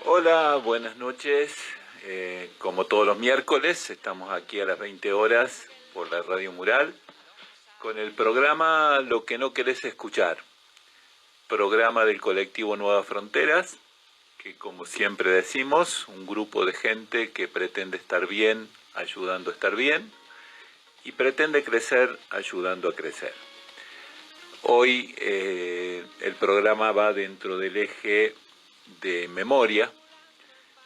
Hola, buenas noches. Como todos los miércoles, estamos aquí a las 20 horas por la Radio Mural con el programa Lo que no querés escuchar, programa del colectivo Nuevas Fronteras, que como siempre decimos, un grupo de gente que pretende estar bien ayudando a estar bien y pretende crecer ayudando a crecer. Hoy el programa va dentro del eje de memoria,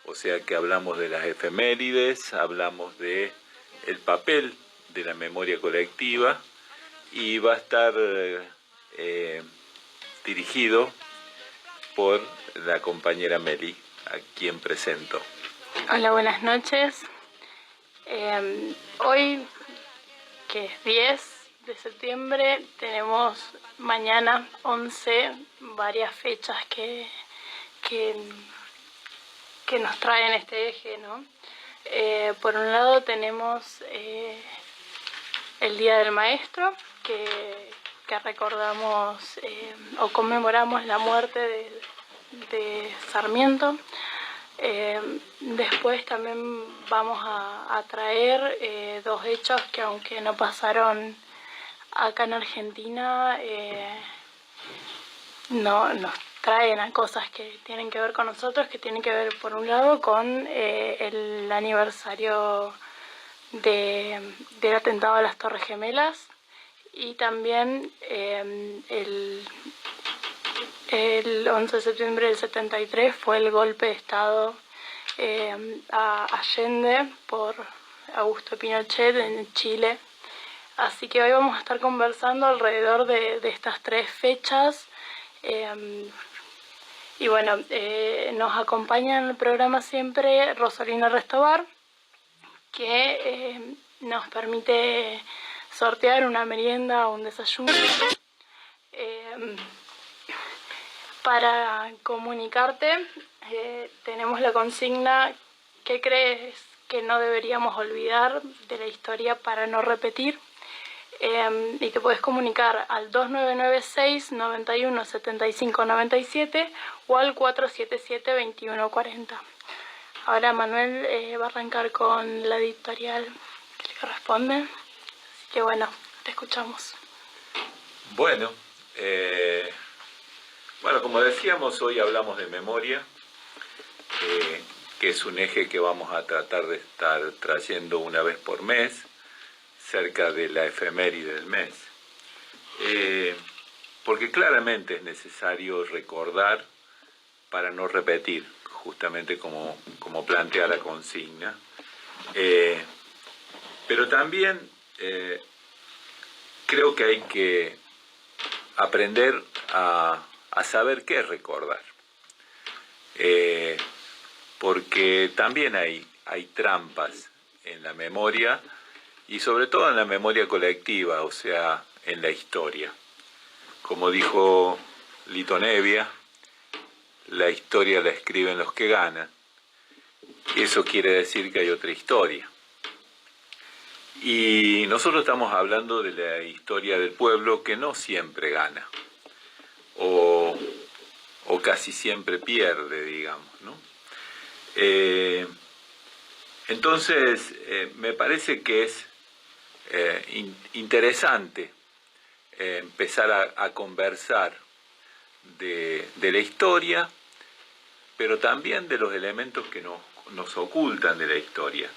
o sea que hablamos de las efemérides, hablamos de el papel de la memoria colectiva y va a estar dirigido por la compañera Meli, a quien presento. Hola, buenas noches. Hoy, que es 10 de septiembre, tenemos mañana 11 varias fechas que nos traen este eje, ¿no? Por un lado tenemos el Día del Maestro, que recordamos o conmemoramos la muerte de Sarmiento. Después también vamos a traer dos hechos que, aunque no pasaron acá en Argentina, no nos traen a cosas que tienen que ver con nosotros, que tienen que ver por un lado con el aniversario del atentado a las Torres Gemelas, y también el 11 de septiembre del 73 fue el golpe de Estado a Allende por Augusto Pinochet en Chile. Así que hoy vamos a estar conversando alrededor de estas tres fechas. Y bueno, nos acompaña en el programa siempre Rosalina Restobar, que nos permite sortear una merienda o un desayuno. Para comunicarte, tenemos la consigna: ¿qué crees que no deberíamos olvidar de la historia para no repetir? Y te puedes comunicar al 2996 91 75 97 o al 477 21 40. Ahora Manuel va a arrancar con la editorial que le corresponde. Así que bueno, te escuchamos. Bueno, como decíamos, hoy hablamos de memoria, que es un eje que vamos a tratar de estar trayendo una vez por mes, cerca de la efeméride del mes. Porque claramente es necesario recordar para no repetir, justamente como plantea la consigna. Pero también creo que hay que aprender a saber qué recordar. Porque también hay trampas en la memoria, y sobre todo en la memoria colectiva, o sea, en la historia. Como dijo Lito Nebbia, la historia la escriben los que ganan. Eso quiere decir que hay otra historia. Y nosotros estamos hablando de la historia del pueblo, que no siempre gana, o casi siempre pierde, digamos, ¿no? Entonces, me parece que es interesante empezar a conversar de la historia, pero también de los elementos que nos ocultan de la historia.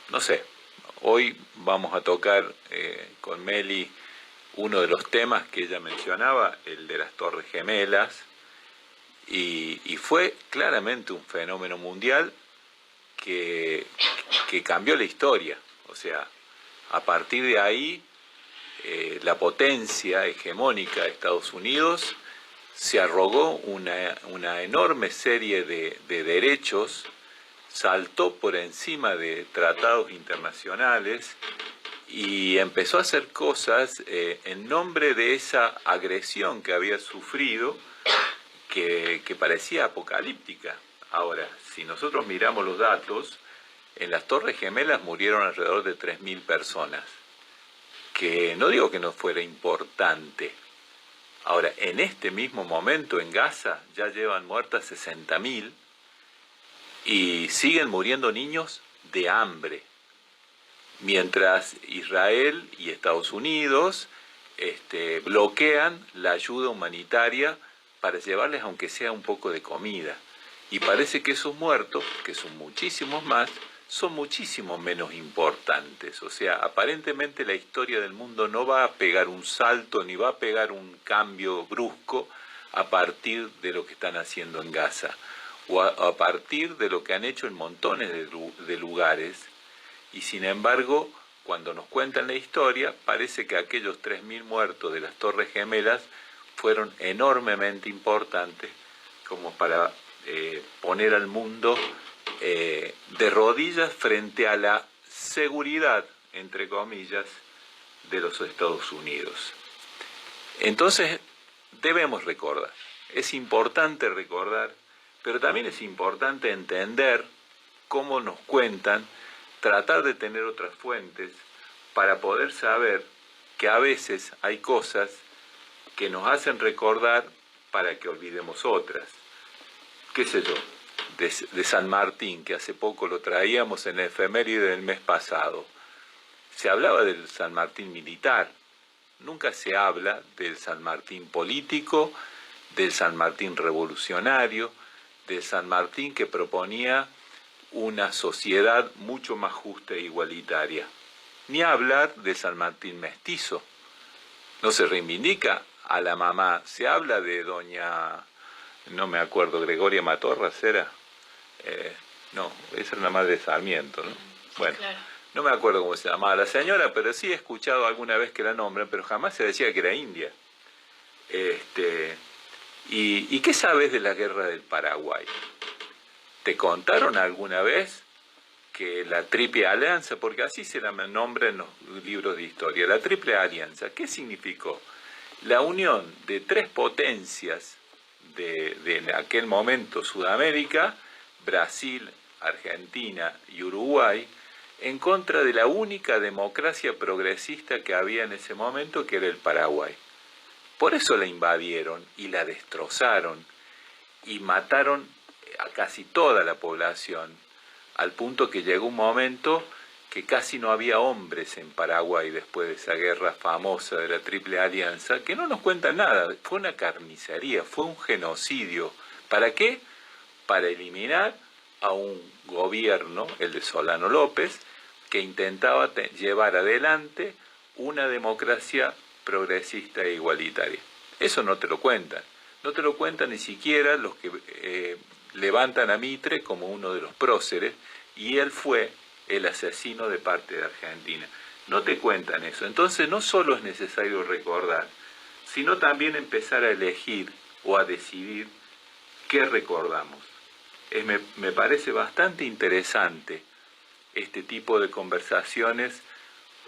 No sé, hoy vamos a tocar con Meli uno de los temas que ella mencionaba, el de las Torres Gemelas, y fue claramente un fenómeno mundial que cambió la historia. O sea, a partir de ahí, la potencia hegemónica de Estados Unidos se arrogó una enorme serie de derechos, saltó por encima de tratados internacionales y empezó a hacer cosas en nombre de esa agresión que había sufrido, que parecía apocalíptica. Ahora, si nosotros miramos los datos, en las Torres Gemelas murieron alrededor de 3.000 personas, que no digo que no fuera importante, Ahora, en este mismo momento en Gaza ya llevan muertas 60.000 y siguen muriendo niños de hambre, mientras Israel y Estados Unidos bloquean la ayuda humanitaria para llevarles aunque sea un poco de comida. Y parece que esos muertos, que son muchísimos más, son muchísimo menos importantes. O sea, aparentemente la historia del mundo no va a pegar un salto ni va a pegar un cambio brusco a partir de lo que están haciendo en Gaza o a partir de lo que han hecho en montones de lugares. Y sin embargo, cuando nos cuentan la historia, parece que aquellos 3.000 muertos de las Torres Gemelas fueron enormemente importantes como para poner al mundo de rodillas frente a la seguridad, entre comillas, de los Estados Unidos. Entonces, debemos recordar, es importante recordar, pero también es importante entender cómo nos cuentan, tratar de tener otras fuentes para poder saber que a veces hay cosas que nos hacen recordar para que olvidemos otras. ¿Qué sé yo? De San Martín, que hace poco lo traíamos en la efeméride del mes pasado. Se hablaba del San Martín militar, nunca se habla del San Martín político, del San Martín revolucionario, del San Martín que proponía una sociedad mucho más justa e igualitaria. Ni hablar de San Martín mestizo. No se reivindica a la mamá, se habla de doña, no me acuerdo, Gregoria Matorras era, no, esa era la madre de Sarmiento, ¿no? Bueno, claro. No me acuerdo cómo se llamaba la señora, pero sí he escuchado alguna vez que la nombran, pero jamás se decía que era india. ¿Y qué sabes de la guerra del Paraguay? ¿Te contaron alguna vez que la Triple Alianza, porque así se la nombra en los libros de historia, la Triple Alianza, ¿qué significó? La unión de tres potencias de aquel momento Sudamérica, Brasil, Argentina y Uruguay, en contra de la única democracia progresista que había en ese momento, que era el Paraguay. Por eso la invadieron y la destrozaron y mataron a casi toda la población, al punto que llegó un momento que casi no había hombres en Paraguay después de esa guerra famosa de la Triple Alianza, que no nos cuentan nada. Fue una carnicería, fue un genocidio. ¿Para qué? Para eliminar a un gobierno, el de Solano López, que intentaba llevar adelante una democracia progresista e igualitaria. Eso no te lo cuentan. No te lo cuentan ni siquiera los que levantan a Mitre como uno de los próceres, y él fue el asesino de parte de Argentina. No te cuentan eso. Entonces no solo es necesario recordar, sino también empezar a elegir o a decidir qué recordamos. Me parece bastante interesante este tipo de conversaciones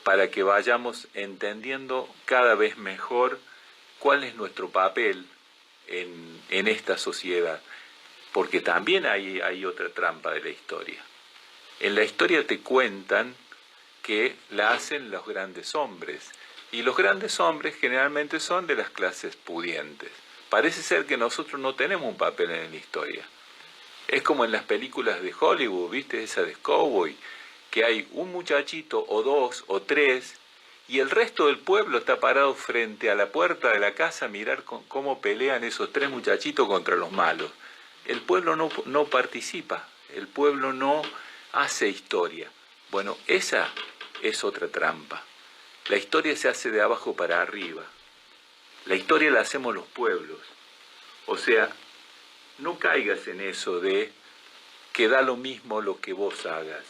para que vayamos entendiendo cada vez mejor cuál es nuestro papel en esta sociedad. Porque también hay otra trampa de la historia. En la historia te cuentan que la hacen los grandes hombres, y los grandes hombres generalmente son de las clases pudientes. Parece ser que nosotros no tenemos un papel en la historia. Es como en las películas de Hollywood, ¿viste? Esa de Cowboy, que hay un muchachito o dos o tres, y el resto del pueblo está parado frente a la puerta de la casa a mirar cómo pelean esos tres muchachitos contra los malos. El pueblo no participa, el pueblo no hace historia. Bueno, esa es otra trampa. La historia se hace de abajo para arriba. La historia la hacemos los pueblos. O sea, no caigas en eso de que da lo mismo lo que vos hagas.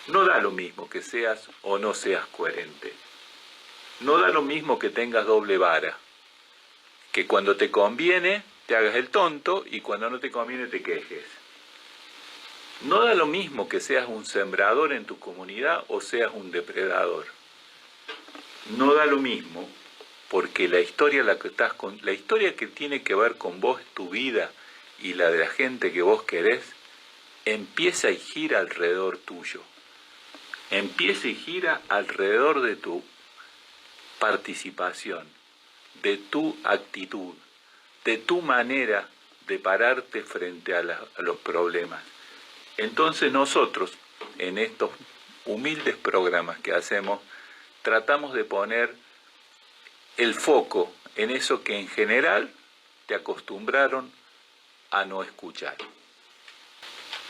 No da lo mismo que seas o no seas coherente. No da lo mismo que tengas doble vara. Que cuando te conviene te hagas el tonto y cuando no te conviene te quejes. No da lo mismo que seas un sembrador en tu comunidad o seas un depredador. No da lo mismo porque la historia la historia que tiene que ver con vos, tu vida y la de la gente que vos querés, empieza y gira alrededor tuyo. Empieza y gira alrededor de tu participación. de tu actitud, de tu manera de pararte frente a los problemas. Entonces nosotros, en estos humildes programas que hacemos, tratamos de poner el foco en eso que en general te acostumbraron a no escuchar.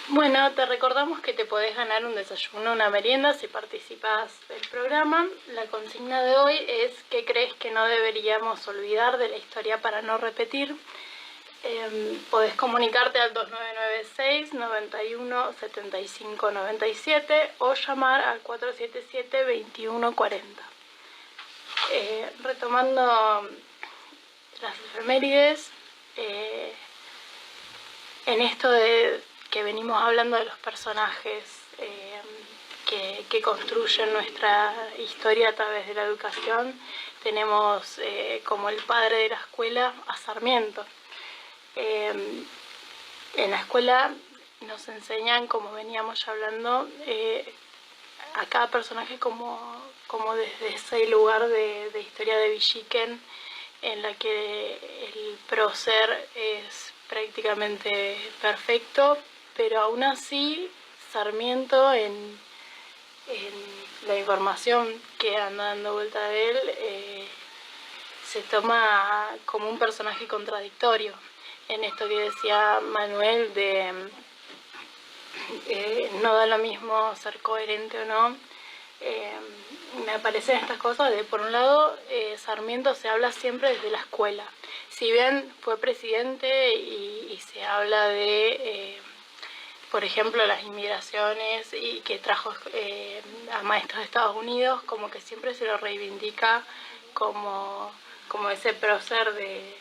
Bueno, te recordamos que te podés ganar un desayuno, una merienda si participas del programa. La consigna de hoy es ¿qué crees que no deberíamos olvidar de la historia para no repetir? Podés comunicarte al 2996 91 75 97 o llamar al 477 2140. Retomando las efemérides, en esto de que venimos hablando de los personajes que construyen nuestra historia a través de la educación, tenemos como el padre de la escuela a Sarmiento. En la escuela nos enseñan, como veníamos ya hablando, a cada personaje como desde ese lugar de historia de Villiquen, en la que el prócer es prácticamente perfecto, pero aún así Sarmiento en la información que anda dando vuelta de él se toma como un personaje contradictorio. En esto que decía Manuel de no da lo mismo ser coherente o no, me aparecen estas cosas de, por un lado, Sarmiento se habla siempre desde la escuela. Si bien fue presidente y se habla de, por ejemplo, las inmigraciones y que trajo a maestros de Estados Unidos, como que siempre se lo reivindica como ese prócer de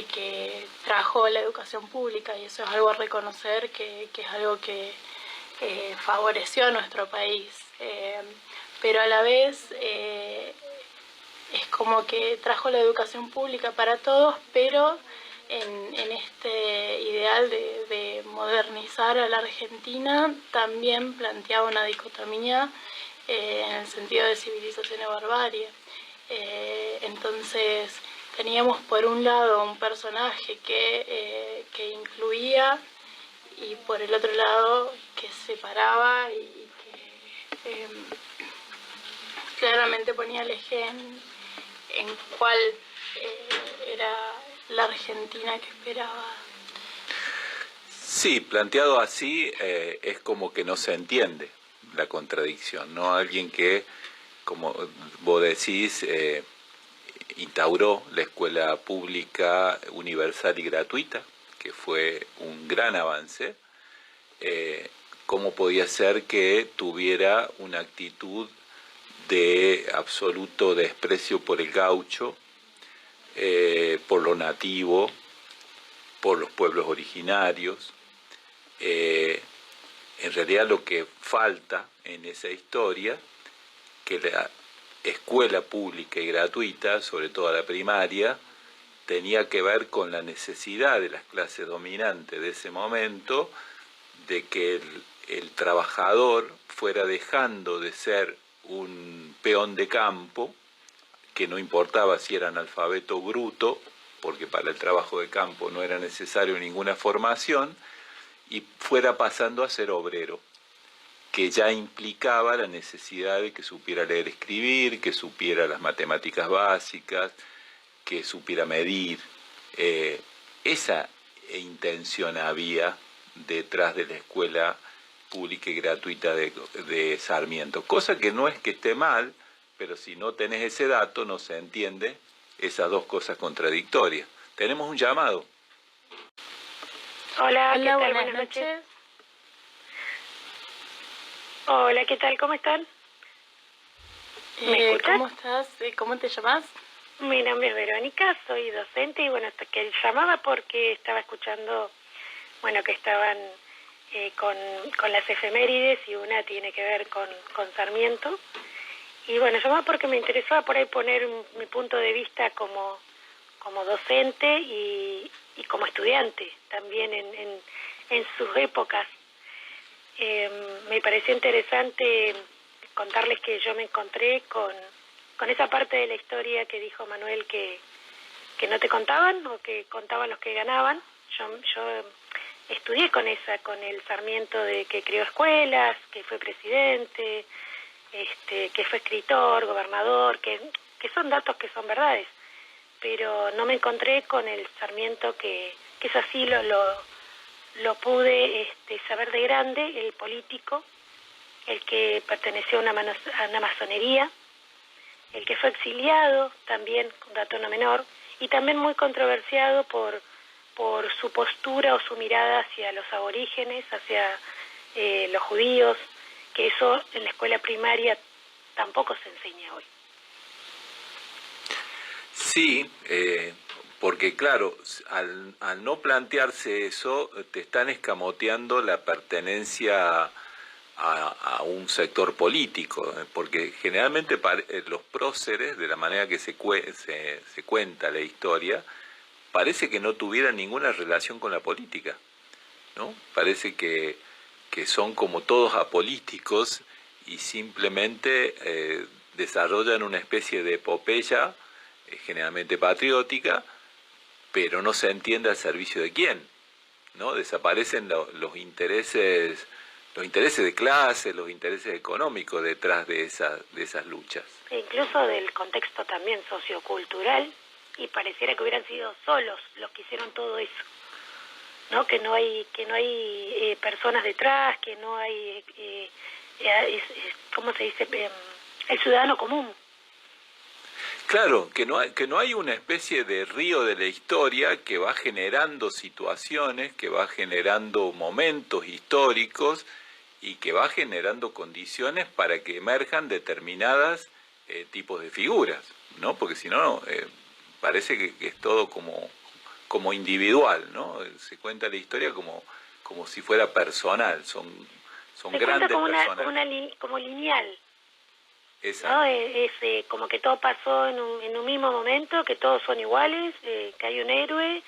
que trajo la educación pública, y eso es algo a reconocer, que es algo que favoreció a nuestro país, pero a la vez es como que trajo la educación pública para todos, pero en este ideal de modernizar a la Argentina también planteaba una dicotomía en el sentido de civilización y barbarie. Entonces teníamos por un lado un personaje que incluía, y por el otro lado que separaba y que claramente ponía el eje en cuál era la Argentina que esperaba. Sí, planteado así es como que no se entiende la contradicción, ¿no? Alguien que, como vos decís, instauró la escuela pública universal y gratuita, que fue un gran avance, ¿cómo podía ser que tuviera una actitud de absoluto desprecio por el gaucho, por lo nativo, por los pueblos originarios? En realidad lo que falta en esa historia, que la escuela pública y gratuita, sobre todo la primaria, tenía que ver con la necesidad de las clases dominantes de ese momento de que el trabajador fuera dejando de ser un peón de campo, que no importaba si era analfabeto o bruto, porque para el trabajo de campo no era necesario ninguna formación, y fuera pasando a ser obrero, que ya implicaba la necesidad de que supiera leer y escribir, que supiera las matemáticas básicas, que supiera medir. Esa intención había detrás de la escuela pública y gratuita de Sarmiento, cosa que no es que esté mal, pero si no tenés ese dato no se entiende esas dos cosas contradictorias. Tenemos un llamado. Hola, ¿qué tal? Buenas noches. Hola, ¿qué tal? ¿Cómo están? ¿Me escuchas? ¿Cómo estás? ¿Cómo te llamas? Mi nombre es Verónica, soy docente y bueno, hasta que llamaba porque estaba escuchando, bueno, que estaban con las efemérides y una tiene que ver con Sarmiento. Y bueno, llamaba porque me interesaba por ahí poner mi punto de vista como docente y como estudiante también en sus épocas. Me pareció interesante contarles que yo me encontré con esa parte de la historia que dijo Manuel que no te contaban o que contaban los que ganaban. Yo estudié con el Sarmiento de que creó escuelas, que fue presidente, que fue escritor, gobernador, que son datos que son verdades, pero no me encontré con el Sarmiento que eso sí lo pude saber de grande, el político, el que perteneció a una masonería, el que fue exiliado, también, un dato no menor, y también muy controversiado por su postura o su mirada hacia los aborígenes, hacia los judíos, que eso en la escuela primaria tampoco se enseña hoy. Sí, porque claro, al no plantearse eso, te están escamoteando la pertenencia a un sector político, porque generalmente los próceres, de la manera que se cuenta la historia, parece que no tuvieran ninguna relación con la política, ¿no? Parece que son como todos apolíticos y simplemente desarrollan una especie de epopeya, generalmente patriótica, pero no se entiende al servicio de quién, ¿no? Desaparecen los intereses de clase, los intereses económicos detrás de esas luchas. E incluso del contexto también sociocultural, y pareciera que hubieran sido solos los que hicieron todo eso, ¿no? Que no hay personas detrás, que no hay ¿cómo se dice? El ciudadano común. Claro, que no hay una especie de río de la historia que va generando situaciones, que va generando momentos históricos y que va generando condiciones para que emerjan determinadas tipos de figuras, ¿no? Porque si no, parece que es todo como individual, ¿no? Se cuenta la historia como si fuera personal, son grandes personas. Como lineal. Exacto. ¿No? Es como que todo pasó en un mismo momento, que todos son iguales, que hay un héroe,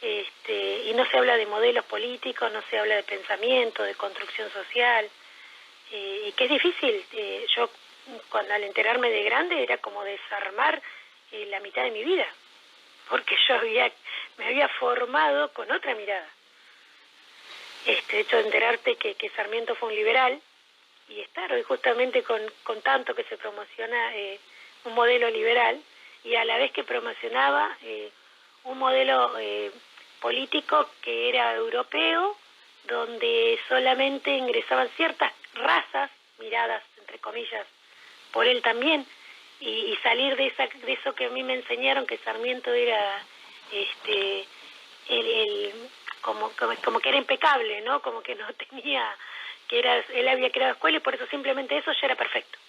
y no se habla de modelos políticos, no se habla de pensamiento, de construcción social, y que es difícil. Yo, al enterarme de grande, era como desarmar la mitad de mi vida, porque yo me había formado con otra mirada. De hecho, enterarte que Sarmiento fue un liberal, y estar hoy justamente con tanto que se promociona un modelo liberal, y a la vez que promocionaba un modelo político que era europeo, donde solamente ingresaban ciertas razas, miradas entre comillas, por él también, y salir de eso que a mí me enseñaron, que Sarmiento era como que era impecable, ¿no? Como que no tenía, él había creado escuela y por eso simplemente eso ya era perfecto.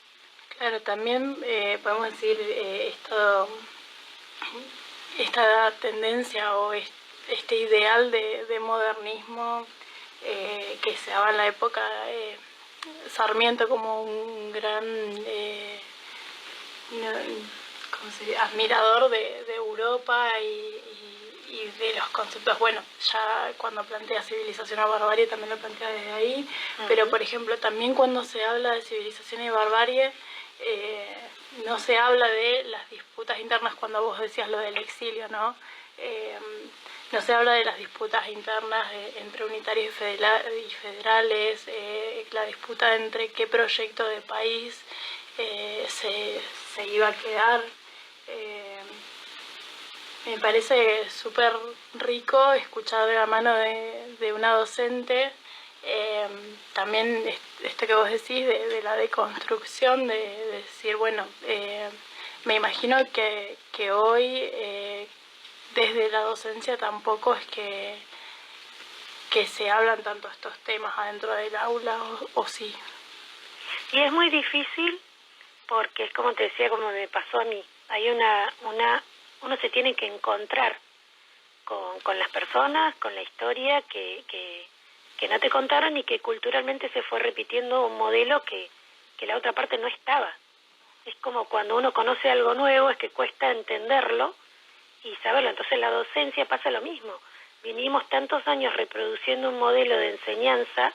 Claro, también podemos decir esta tendencia o este ideal de modernismo que se daba en la época Sarmiento como un gran admirador de Europa y de los conceptos, bueno, ya cuando plantea civilización o barbarie también lo plantea desde ahí, pero por ejemplo también cuando se habla de civilización y barbarie no se habla de las disputas internas, cuando vos decías lo del exilio, ¿no? No se habla de las disputas internas entre unitarios y federales, la disputa entre qué proyecto de país se iba a quedar. Me parece súper rico escuchar de la mano de una docente también esto que vos decís de la deconstrucción, de decir, bueno, me imagino que hoy desde la docencia tampoco es que se hablan tanto estos temas adentro del aula, o sí. Y es muy difícil porque es como te decía, como me pasó a mí. Hay uno se tiene que encontrar con las personas, con la historia que no te contaron y que culturalmente se fue repitiendo un modelo que la otra parte no estaba. Es como cuando uno conoce algo nuevo, es que cuesta entenderlo y saberlo. Entonces la docencia pasa lo mismo. Vinimos tantos años reproduciendo un modelo de enseñanza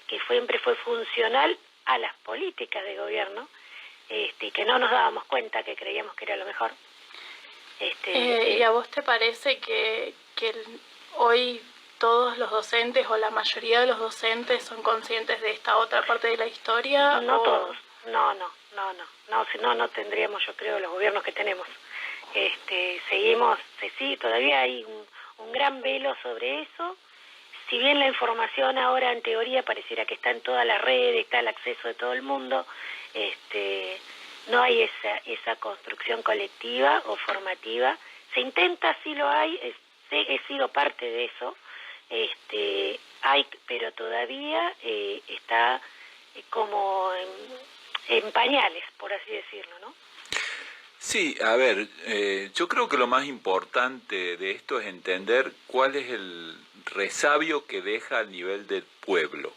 que siempre fue funcional a las políticas de gobierno, y que no nos dábamos cuenta, que creíamos que era lo mejor. ¿Y a vos te parece que hoy todos los docentes o la mayoría de los docentes son conscientes de esta otra parte de la historia? No todos, no tendríamos, yo creo, los gobiernos que tenemos. Seguimos, sí, todavía hay un gran velo sobre eso. Si bien la información ahora en teoría pareciera que está en todas las redes, está al acceso de todo el mundo, no hay esa construcción colectiva o formativa. Se intenta, sí lo hay, he sido parte de eso, pero todavía está como en pañales, por así decirlo, ¿no? Sí, a ver, yo creo que lo más importante de esto es entender cuál es el resabio que deja al nivel del pueblo.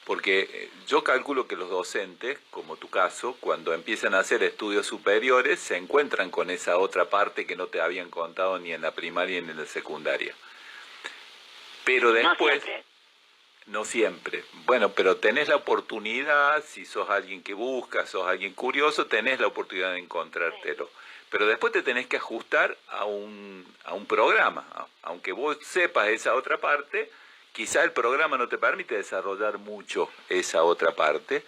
Porque yo calculo que los docentes, como tu caso, cuando empiezan a hacer estudios superiores, se encuentran con esa otra parte que no te habían contado ni en la primaria ni en la secundaria. Pero después... No siempre. Bueno, pero tenés la oportunidad, si sos alguien que busca, sos alguien curioso, tenés la oportunidad de encontrártelo. Pero después te tenés que ajustar a un programa. Aunque vos sepas esa otra parte, quizá el programa no te permite desarrollar mucho esa otra parte.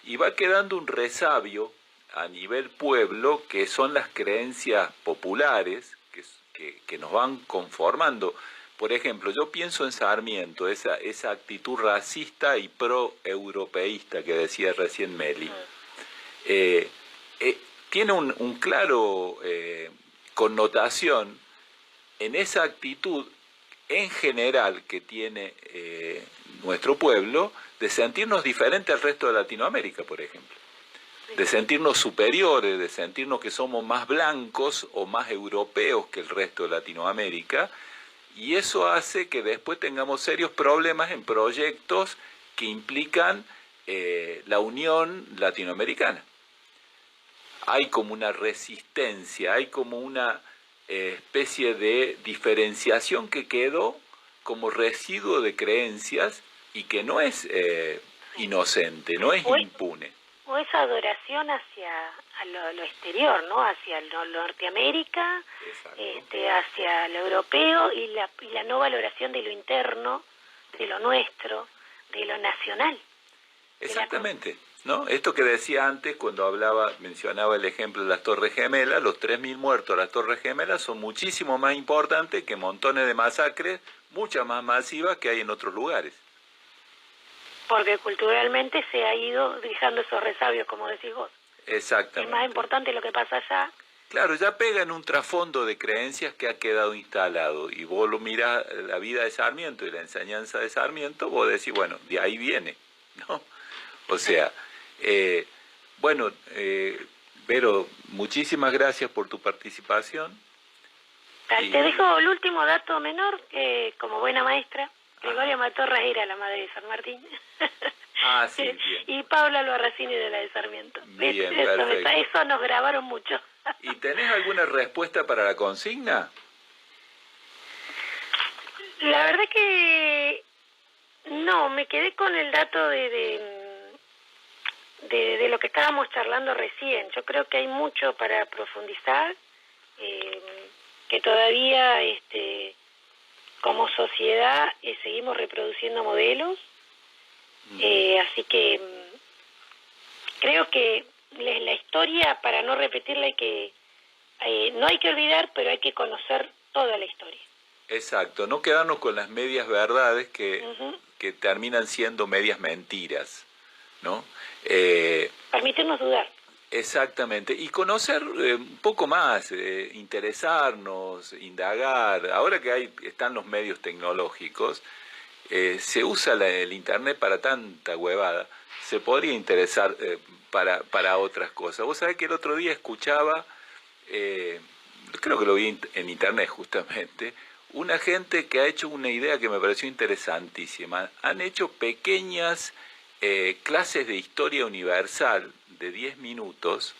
Y va quedando un resabio a nivel pueblo, que son las creencias populares que nos van conformando. Por ejemplo, yo pienso en Sarmiento, esa actitud racista y pro-europeísta que decía recién Meli. Tiene un claro connotación en esa actitud en general que tiene nuestro pueblo de sentirnos diferentes al resto de Latinoamérica, por ejemplo. De sentirnos superiores, de sentirnos que somos más blancos o más europeos que el resto de Latinoamérica. Y eso hace que después tengamos serios problemas en proyectos que implican la unión latinoamericana. Hay como una resistencia, hay como una especie de diferenciación que quedó como residuo de creencias y que no es inocente, no es impune. O esa adoración hacia lo exterior, ¿no? Hacia Norteamérica, hacia lo europeo y la no valoración de lo interno, de lo nuestro, de lo nacional. Exactamente, ¿no? Esto que decía antes cuando mencionaba el ejemplo de las Torres Gemelas, los 3.000 muertos de las Torres Gemelas son muchísimo más importantes que montones de masacres, muchas más masivas que hay en otros lugares. Porque culturalmente se ha ido dejando esos resabios, como decís vos. Exactamente. Es más importante lo que pasa allá. Claro, ya pega en un trasfondo de creencias que ha quedado instalado. Y vos lo mirás, la vida de Sarmiento y la enseñanza de Sarmiento, vos decís, bueno, de ahí viene, ¿no? O sea, Vero, muchísimas gracias por tu participación. Te dejo el último dato menor, que como buena maestra, Gregoria Matorras era la madre de San Martín. Ah, sí, bien. Y Paula Albarracini de la de Sarmiento. Bien, perfecto. Eso nos grabaron mucho. ¿Y tenés alguna respuesta para la consigna? La verdad que no, me quedé con el dato de lo que estábamos charlando recién. Yo creo que hay mucho para profundizar, que todavía como sociedad seguimos reproduciendo modelos, así que creo que la historia, para no repetirla, no hay que olvidar, pero hay que conocer toda la historia. Exacto, no quedarnos con las medias verdades que terminan siendo medias mentiras, ¿no? Permitirnos dudar. Exactamente, y conocer un poco más, interesarnos, indagar. Ahora que están los medios tecnológicos, se usa el internet para tanta huevada, se podría interesar para otras cosas. Vos sabés que el otro día escuchaba, creo que lo vi en internet justamente, una gente que ha hecho una idea que me pareció interesantísima. Han hecho pequeñas clases de historia universal de 10 minutos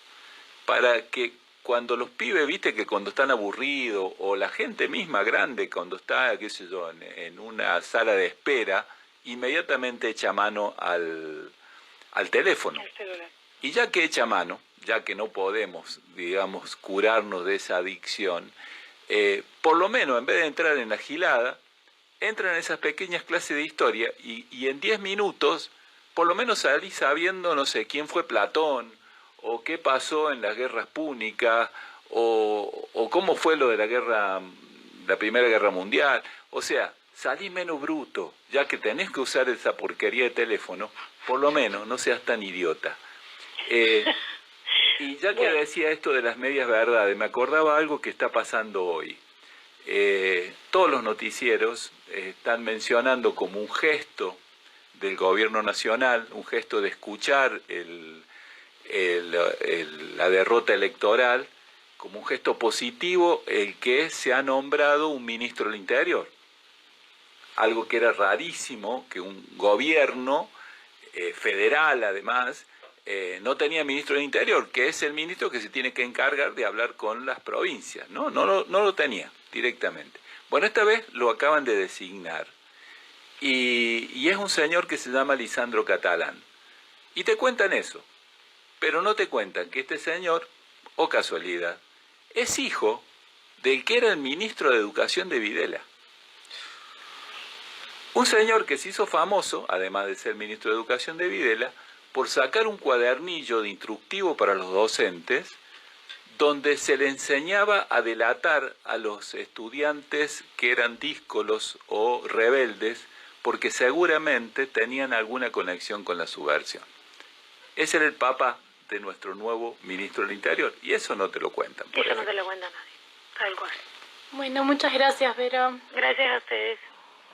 para que cuando los pibes, viste que cuando están aburridos, o la gente misma grande cuando está, qué sé yo, en una sala de espera, inmediatamente echa mano al teléfono. Y ya que echa mano, ya que no podemos, digamos, curarnos de esa adicción, por lo menos en vez de entrar en la gilada, entran en esas pequeñas clases de historia y en 10 minutos por lo menos salís sabiendo, no sé, quién fue Platón, o qué pasó en las guerras púnicas, o cómo fue lo de la Primera Guerra Mundial. O sea, salís menos bruto, ya que tenés que usar esa porquería de teléfono, por lo menos no seas tan idiota. Y ya que decía esto de las medias verdades, me acordaba algo que está pasando hoy. Todos los noticieros están mencionando como un gesto del gobierno nacional, un gesto de escuchar la derrota electoral, como un gesto positivo, el que se ha nombrado un ministro del Interior. Algo que era rarísimo, que un gobierno federal además no tenía ministro del Interior, que es el ministro que se tiene que encargar de hablar con las provincias. No lo tenía directamente. Bueno, esta vez lo acaban de designar. Y es un señor que se llama Lisandro Catalán. Y te cuentan eso, pero no te cuentan que este señor, o casualidad, es hijo del que era el ministro de Educación de Videla. Un señor que se hizo famoso, además de ser ministro de Educación de Videla, por sacar un cuadernillo de instructivo para los docentes, donde se le enseñaba a delatar a los estudiantes que eran díscolos o rebeldes, porque seguramente tenían alguna conexión con la subversión. Ese era el papá de nuestro nuevo ministro del Interior, y eso no te lo cuentan. Eso no te lo cuenta nadie, tal cual. Bueno, muchas gracias, Vero. Gracias a ustedes.